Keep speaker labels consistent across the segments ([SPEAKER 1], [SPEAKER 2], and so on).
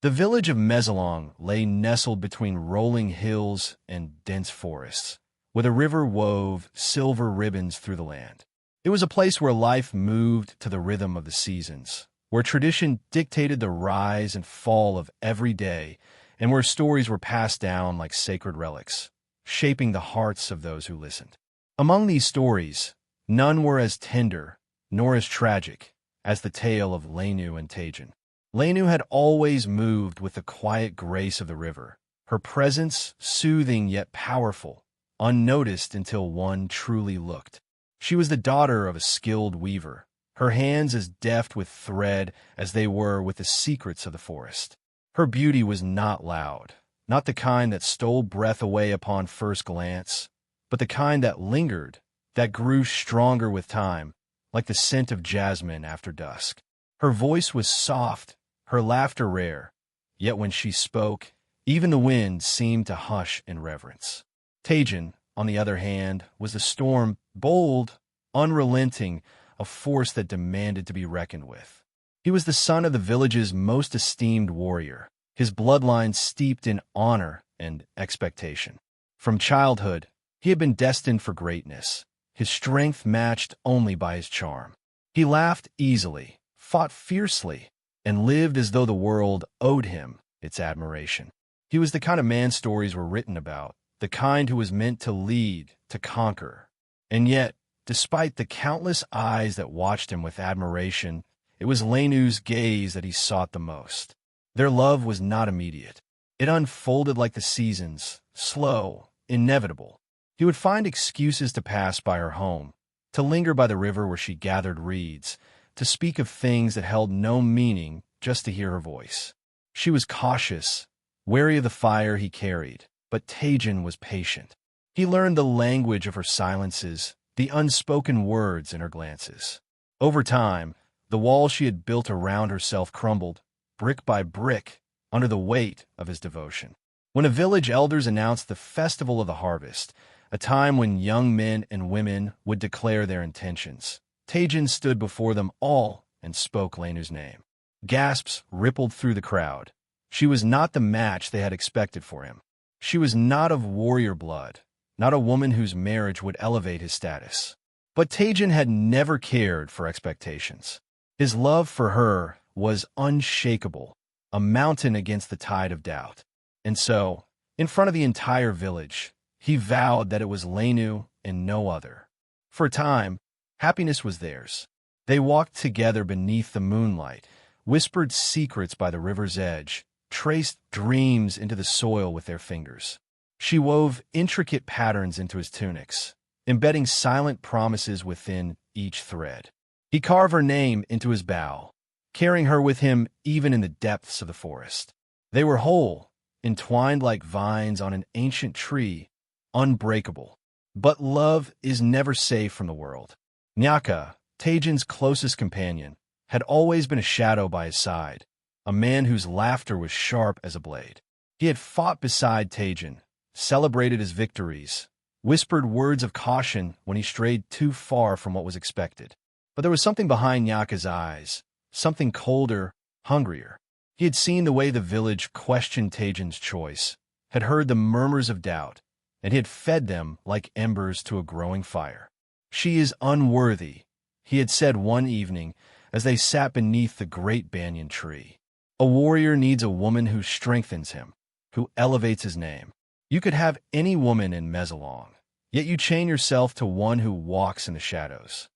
[SPEAKER 1] The village of Zeliang lay nestled between rolling hills and dense forests, where the river wove silver ribbons through the land. It was a place where life moved to the rhythm of the seasons, where tradition dictated the rise and fall of every day, and where stories were passed down like sacred relics, shaping the hearts of those who listened. Among these stories, none were as tender nor as tragic as the tale of Lenu and Tajan. Lenu had always moved with the quiet grace of the river, her presence soothing yet powerful, unnoticed until one truly looked. She was the daughter of a skilled weaver, her hands as deft with thread as they were with the secrets of the forest. Her beauty was not loud, not the kind that stole breath away upon first glance, but the kind that lingered, that grew stronger with time, like the scent of jasmine after dusk. Her voice was soft, her laughter rare, yet when she spoke, even the wind seemed to hush in reverence. Tajan, on the other hand, was the storm, bold, unrelenting, a force that demanded to be reckoned with. He was the son of the village's most esteemed warrior, his bloodline steeped in honor and expectation. From childhood, he had been destined for greatness, his strength matched only by his charm. He laughed easily, fought fiercely, and lived as though the world owed him its admiration. He was the kind of man stories were written about, the kind who was meant to lead, to conquer. And yet, despite the countless eyes that watched him with admiration, it was Lenu's gaze that he sought the most. Their love was not immediate. It unfolded like the seasons, slow, inevitable. He would find excuses to pass by her home, to linger by the river where she gathered reeds, to speak of things that held no meaning just to hear her voice. She was cautious, wary of the fire he carried, but Tajan was patient. He learned the language of her silences, the unspoken words in her glances. Over time, the wall she had built around herself crumbled, brick by brick, under the weight of his devotion. When a village elders announced the festival of the harvest, a time when young men and women would declare their intentions, Tajan stood before them all and spoke Lenu's name. Gasps rippled through the crowd. She was not the match they had expected for him. She was not of warrior blood, not a woman whose marriage would elevate his status. But Tajan had never cared for expectations. His love for her was unshakable, a mountain against the tide of doubt. And so, in front of the entire village, he vowed that it was Lenu and no other. For a time, happiness was theirs. They walked together beneath the moonlight, whispered secrets by the river's edge, traced dreams into the soil with their fingers. She wove intricate patterns into his tunics, embedding silent promises within each thread. He carved her name into his bow, carrying her with him even in the depths of the forest. They were whole, entwined like vines on an ancient tree, unbreakable. But love is never safe from the world. Nyaka, Tajan's closest companion, had always been a shadow by his side, a man whose laughter was sharp as a blade. He had fought beside Tajan, celebrated his victories, whispered words of caution when he strayed too far from what was expected. But there was something behind Nyaka's eyes, something colder, hungrier. He had seen the way the village questioned Tajan's choice, had heard the murmurs of doubt, and he had fed them like embers to a growing fire. "She is unworthy," he had said one evening as they sat beneath the great banyan tree. "A warrior needs a woman who strengthens him, who elevates his name. You could have any woman in Zeliang, yet you chain yourself to one who walks in the shadows."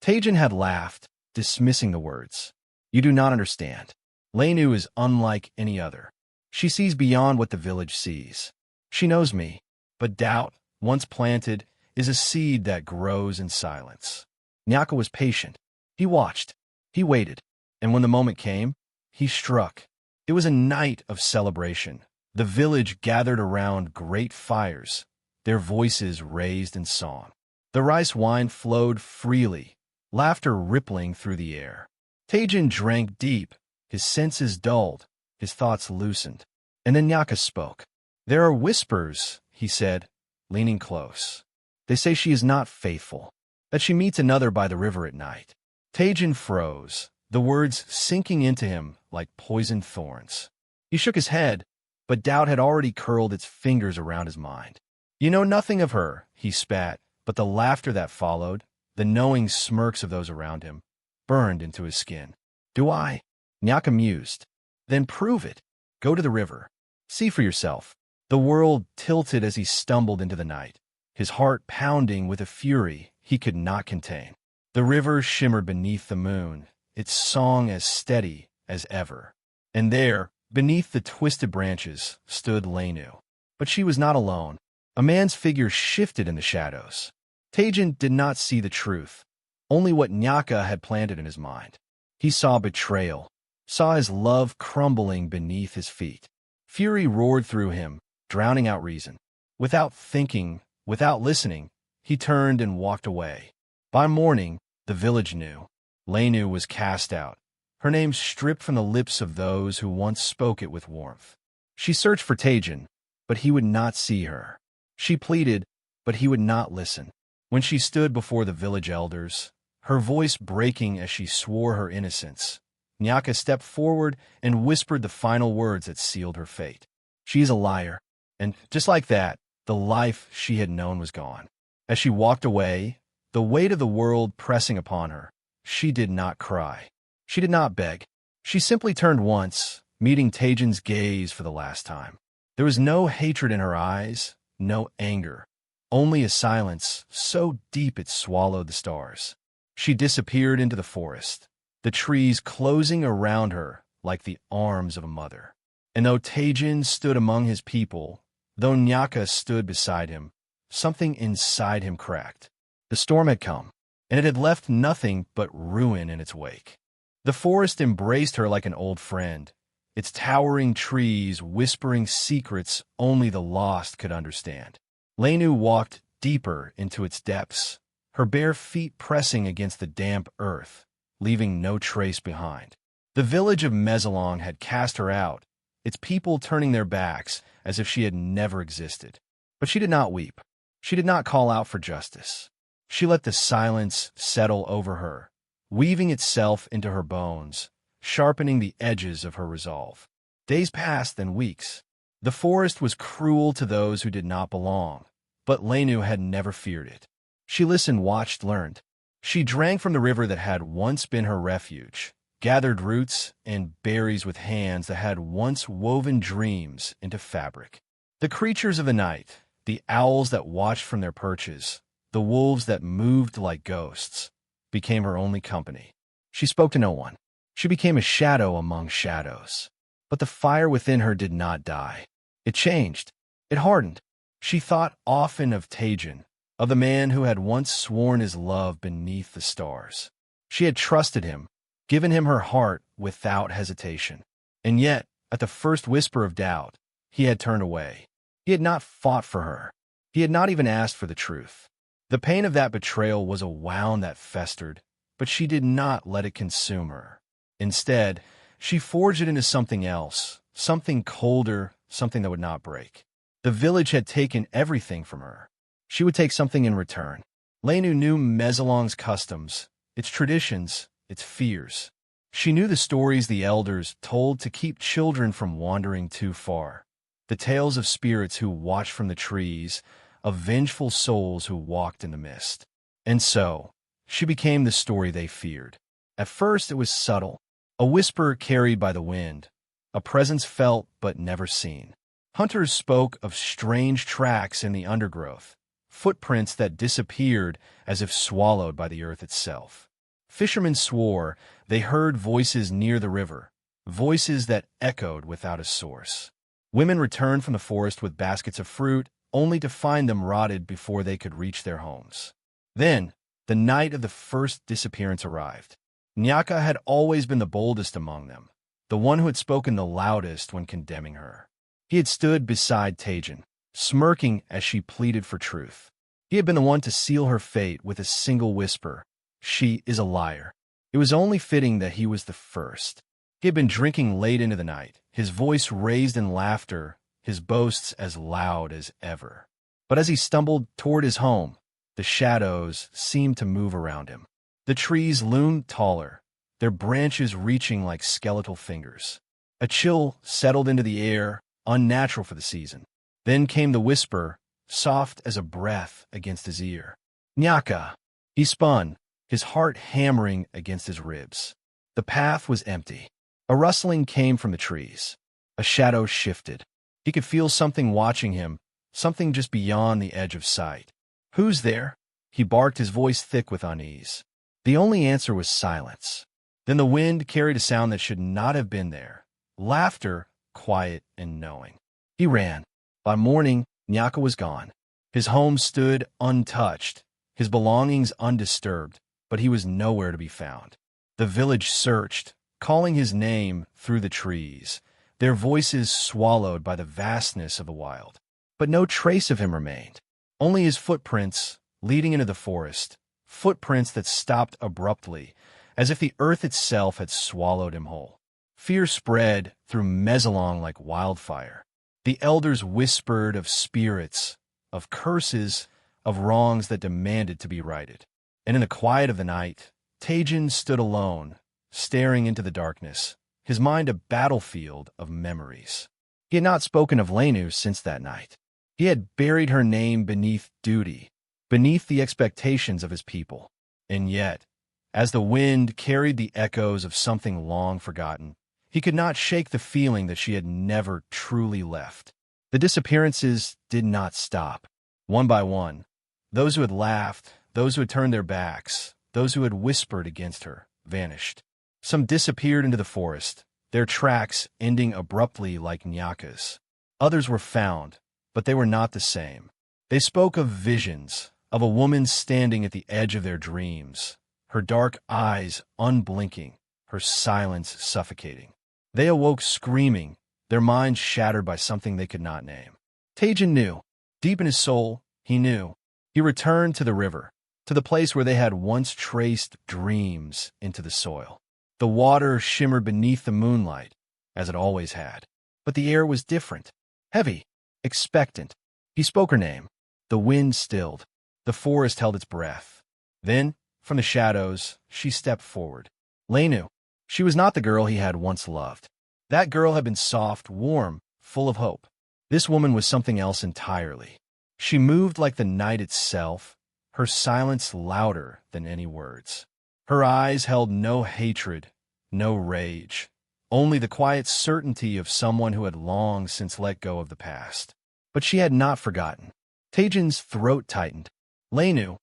[SPEAKER 1] Tajan had laughed, dismissing the words. "You do not understand. Lenu is unlike any other. She sees beyond what the village sees. She knows me, but doubt, once planted, is a seed that grows in silence." Nyaka was patient. He watched. He waited. And when the moment came, he struck. It was a night of celebration. The village gathered around great fires, their voices raised in song. The rice wine flowed freely, laughter rippling through the air. Tajan drank deep, his senses dulled, his thoughts loosened. And then Nyaka spoke. "There are whispers," he said, leaning close. "They say she is not faithful, that she meets another by the river at night." Tajan froze, the words sinking into him like poisoned thorns. He shook his head, but doubt had already curled its fingers around his mind. You know nothing of her, he spat, but the laughter that followed, the knowing smirks of those around him, burned into his skin. Do I? Nyaka mused. Then prove it. Go to the river. See for yourself. The world tilted as he stumbled into the night, his heart pounding with a fury he could not contain. The river shimmered beneath the moon, its song as steady as ever. And there, beneath the twisted branches, stood Lenu. But she was not alone. A man's figure shifted in the shadows. Tejan did not see the truth, only what Nyaka had planted in his mind. He saw betrayal, saw his love crumbling beneath his feet. Fury roared through him, drowning out reason. Without thinking, without listening, he turned and walked away. By morning, the village knew. Lenu was cast out, her name stripped from the lips of those who once spoke it with warmth. She searched for Tejan, but he would not see her. She pleaded, but he would not listen. When she stood before the village elders, her voice breaking as she swore her innocence, Nyaka stepped forward and whispered the final words that sealed her fate. She is a liar. And just like that, the life she had known was gone. As she walked away, the weight of the world pressing upon her, she did not cry. She did not beg. She simply turned once, meeting Tejan's gaze for the last time. There was no hatred in her eyes, no anger, only a silence so deep it swallowed the stars. She disappeared into the forest, the trees closing around her like the arms of a mother. And though Tejan stood among his people, though Nyaka stood beside him, something inside him cracked. The storm had come, and it had left nothing but ruin in its wake. The forest embraced her like an old friend, its towering trees whispering secrets only the lost could understand. Lenu walked deeper into its depths, her bare feet pressing against the damp earth, leaving no trace behind. The village of Zeliang had cast her out, its people turning their backs as if she had never existed. But she did not weep. She did not call out for justice. She let the silence settle over her, weaving itself into her bones, sharpening the edges of her resolve. Days passed, then weeks. The forest was cruel to those who did not belong, but Lenu had never feared it. She listened, watched, learned. She drank from the river that had once been her refuge, gathered roots and berries with hands that had once woven dreams into fabric. The creatures of the night, the owls that watched from their perches, the wolves that moved like ghosts, became her only company. She spoke to no one. She became a shadow among shadows. But the fire within her did not die. It changed. It hardened. She thought often of Tejan, of the man who had once sworn his love beneath the stars. She had trusted him, given him her heart without hesitation. And yet, at the first whisper of doubt, he had turned away. He had not fought for her. He had not even asked for the truth. The pain of that betrayal was a wound that festered, but she did not let it consume her. Instead, she forged it into something else, something colder, something that would not break. The village had taken everything from her. She would take something in return. Lenu knew Zeliang's customs, its traditions, its fears. She knew the stories the elders told to keep children from wandering too far. The tales of spirits who watched from the trees, of vengeful souls who walked in the mist. And so, she became the story they feared. At first it was subtle, a whisper carried by the wind, a presence felt but never seen. Hunters spoke of strange tracks in the undergrowth, footprints that disappeared as if swallowed by the earth itself. Fishermen swore they heard voices near the river, voices that echoed without a source. Women returned from the forest with baskets of fruit, only to find them rotted before they could reach their homes. Then, the night of the first disappearance arrived. Nyaka had always been the boldest among them, the one who had spoken the loudest when condemning her. He had stood beside Tejan, smirking as she pleaded for truth. He had been the one to seal her fate with a single whisper, "She is a liar." It was only fitting that he was the first. He had been drinking late into the night, his voice raised in laughter, his boasts as loud as ever. But as he stumbled toward his home, the shadows seemed to move around him. The trees loomed taller, their branches reaching like skeletal fingers. A chill settled into the air, unnatural for the season. Then came the whisper, soft as a breath against his ear. Nyaka! He spun, his heart hammering against his ribs. The path was empty. A rustling came from the trees. A shadow shifted. He could feel something watching him, something just beyond the edge of sight. "Who's there?" He barked, his voice thick with unease. The only answer was silence. Then the wind carried a sound that should not have been there. Laughter, quiet and knowing. He ran. By morning, Nyaka was gone. His home stood untouched, his belongings undisturbed, but he was nowhere to be found. The village searched, calling his name through the trees, their voices swallowed by the vastness of the wild. But no trace of him remained. Only his footprints leading into the forest, footprints that stopped abruptly, as if the earth itself had swallowed him whole. Fear spread through Zeliang like wildfire. The elders whispered of spirits, of curses, of wrongs that demanded to be righted. And in the quiet of the night, Tajan stood alone, staring into the darkness, his mind a battlefield of memories. He had not spoken of Lenu since that night. He had buried her name beneath duty, beneath the expectations of his people. And yet, as the wind carried the echoes of something long forgotten, he could not shake the feeling that she had never truly left. The disappearances did not stop. One by one, those who had laughed, those who had turned their backs, those who had whispered against her, vanished. Some disappeared into the forest, their tracks ending abruptly like Nyaka's. Others were found, but they were not the same. They spoke of visions, of a woman standing at the edge of their dreams, her dark eyes unblinking, her silence suffocating. They awoke screaming, their minds shattered by something they could not name. Tajan knew. Deep in his soul, he knew. He returned to the river, to the place where they had once traced dreams into the soil. The water shimmered beneath the moonlight, as it always had. But the air was different, heavy, expectant. He spoke her name. The wind stilled. The forest held its breath. Then, from the shadows, she stepped forward. Lenu. She was not the girl he had once loved. That girl had been soft, warm, full of hope. This woman was something else entirely. She moved like the night itself, her silence louder than any words. Her eyes held no hatred, no rage, only the quiet certainty of someone who had long since let go of the past. But she had not forgotten. Tajan's throat tightened. Lenu,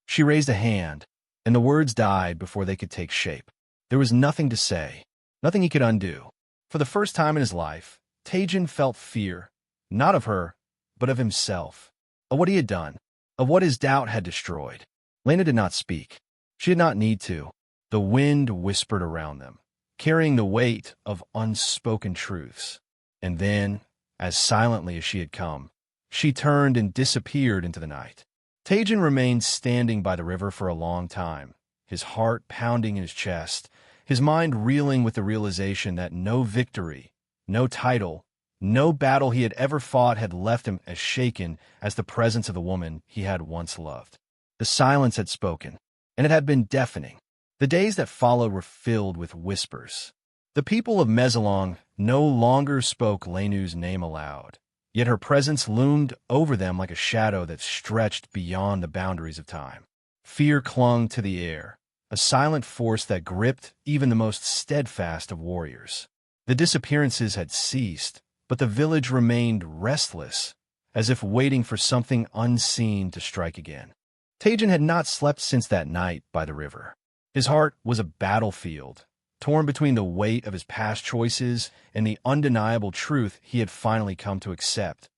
[SPEAKER 1] She raised a hand, and the words died before they could take shape. There was nothing to say, nothing he could undo. For the first time in his life, Tajan felt fear, not of her, but of himself, of what he had done, of what his doubt had destroyed. Lena did not speak. She did not need to. The wind whispered around them, carrying the weight of unspoken truths. And then, as silently as she had come, she turned and disappeared into the night. Tajan remained standing by the river for a long time, his heart pounding in his chest, his mind reeling with the realization that no victory, no title, no battle he had ever fought had left him as shaken as the presence of the woman he had once loved. The silence had spoken, and it had been deafening. The days that followed were filled with whispers. The people of Zeliang no longer spoke Lenu's name aloud, yet her presence loomed over them like a shadow that stretched beyond the boundaries of time. Fear clung to the air, a silent force that gripped even the most steadfast of warriors. The disappearances had ceased, but the village remained restless, as if waiting for something unseen to strike again. Tajan had not slept since that night by the river. His heart was a battlefield, torn between the weight of his past choices and the undeniable truth he had finally come to accept.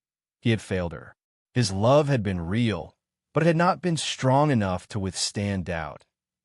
[SPEAKER 1] He had failed her. His love had been real, but it had not been strong enough to withstand doubt,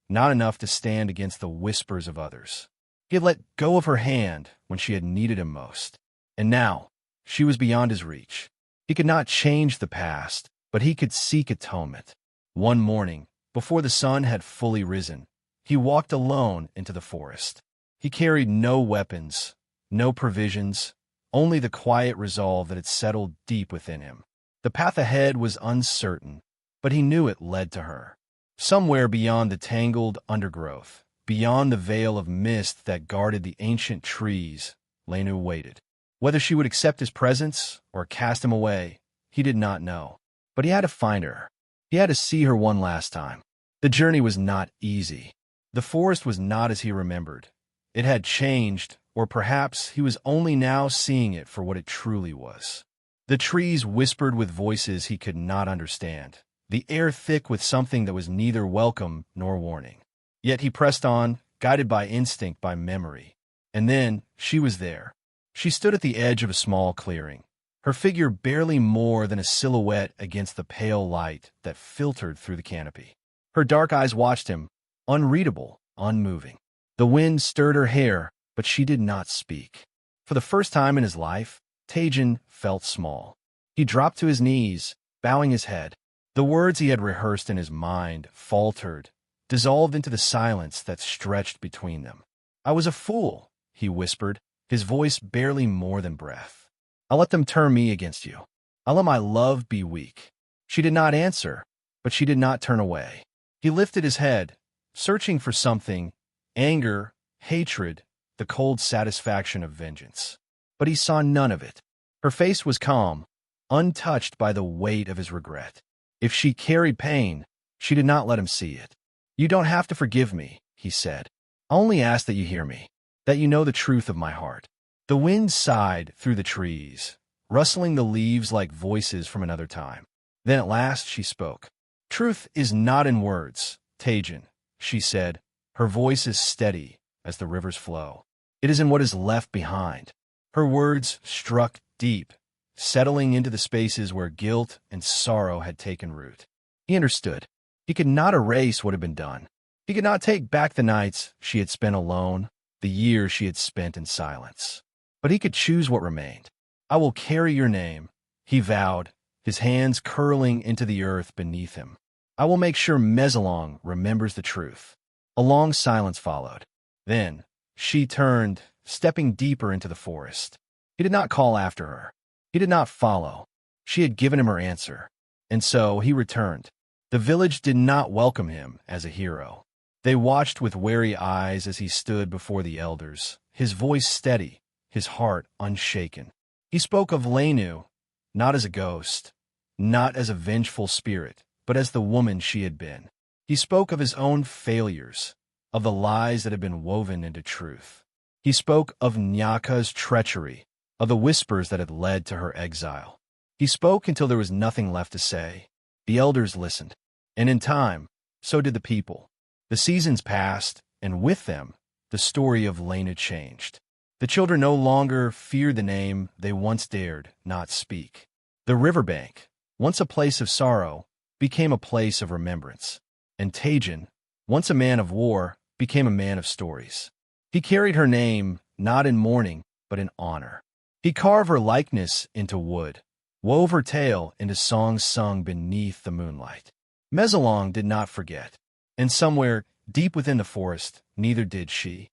[SPEAKER 1] not enough to stand against the whispers of others. He had let go of her hand when she had needed him most. And now, she was beyond his reach. He could not change the past, but he could seek atonement. One morning, before the sun had fully risen, he walked alone into the forest. He carried no weapons, no provisions, only the quiet resolve that had settled deep within him. The path ahead was uncertain, but he knew it led to her. Somewhere beyond the tangled undergrowth, beyond the veil of mist that guarded the ancient trees, Lenu waited. Whether she would accept his presence or cast him away, he did not know. But he had to find her. He had to see her one last time. The journey was not easy. The forest was not as he remembered. It had changed, or perhaps he was only now seeing it for what it truly was. The trees whispered with voices he could not understand, the air thick with something that was neither welcome nor warning. Yet he pressed on, guided by instinct, by memory. And then she was there. She stood at the edge of a small clearing, her figure barely more than a silhouette against the pale light that filtered through the canopy. Her dark eyes watched him, unreadable, unmoving. The wind stirred her hair, but she did not speak. For the first time in his life, Tajan felt small. He dropped to his knees, bowing his head. The words he had rehearsed in his mind faltered, dissolved into the silence that stretched between them. "I was a fool," he whispered, his voice barely more than breath. "I let them turn me against you. I let my love be weak." She did not answer, but she did not turn away. He lifted his head, searching for something, anger, hatred, the cold satisfaction of vengeance. But he saw none of it. Her face was calm, untouched by the weight of his regret. If she carried pain, she did not let him see it. "You don't have to forgive me," he said. "I only ask that you hear me, that you know the truth of my heart." The wind sighed through the trees, rustling the leaves like voices from another time. Then at last she spoke. "Truth is not in words, Tajan," she said, her voice as steady as the river's flow. "It is in what is left behind." Her words struck deep, settling into the spaces where guilt and sorrow had taken root. He understood. He could not erase what had been done. He could not take back the nights she had spent alone, the years she had spent in silence. But he could choose what remained. "I will carry your name," he vowed, his hands curling into the earth beneath him. "I will make sure Zeliang remembers the truth." A long silence followed. Then she turned, stepping deeper into the forest. He did not call after her. He did not follow. She had given him her answer. And so he returned. The village did not welcome him as a hero. They watched with wary eyes as he stood before the elders, his voice steady, his heart unshaken. He spoke of Lenu, not as a ghost, not as a vengeful spirit, but as the woman she had been. He spoke of his own failures, of the lies that had been woven into truth. He spoke of Nyaka's treachery, of the whispers that had led to her exile. He spoke until there was nothing left to say. The elders listened, and in time, so did the people. The seasons passed, and with them, the story of Lena changed. The children no longer feared the name they once dared not speak. The riverbank, once a place of sorrow, became a place of remembrance. And Tajan, once a man of war, became a man of stories. He carried her name not in mourning, but in honor. He carved her likeness into wood, wove her tale into songs sung beneath the moonlight. Zeliang did not forget, and somewhere deep within the forest, neither did she.